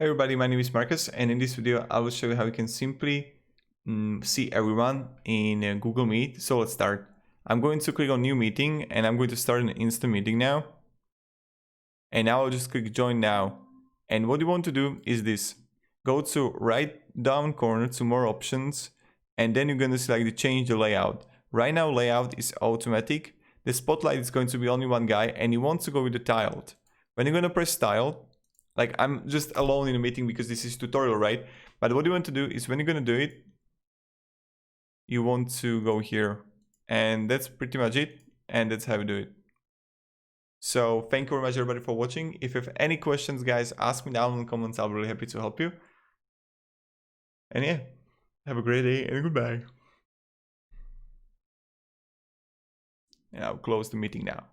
Hey everybody, my name is Marcus, and in this video I will show you how you can simply see everyone in Google Meet. So let's start. I'm going to click on new meeting and I'm going to start an instant meeting now. And now I'll just click join now. And what you want to do is this. Go to right down corner to more options, and then you're going to select the change the layout. Right now layout is automatic. The spotlight is going to be only one guy and you want to go with the tiled. When you're going to press tile, like I'm just alone in a meeting because this is tutorial, right? But what you want to do is when you're going to do it, you want to go here, and that's pretty much it. And that's how you do it. So thank you very much everybody for watching. If you have any questions, guys, ask me down in the comments. I'll be really happy to help you. And yeah, have a great day and goodbye. And I'll close the meeting now.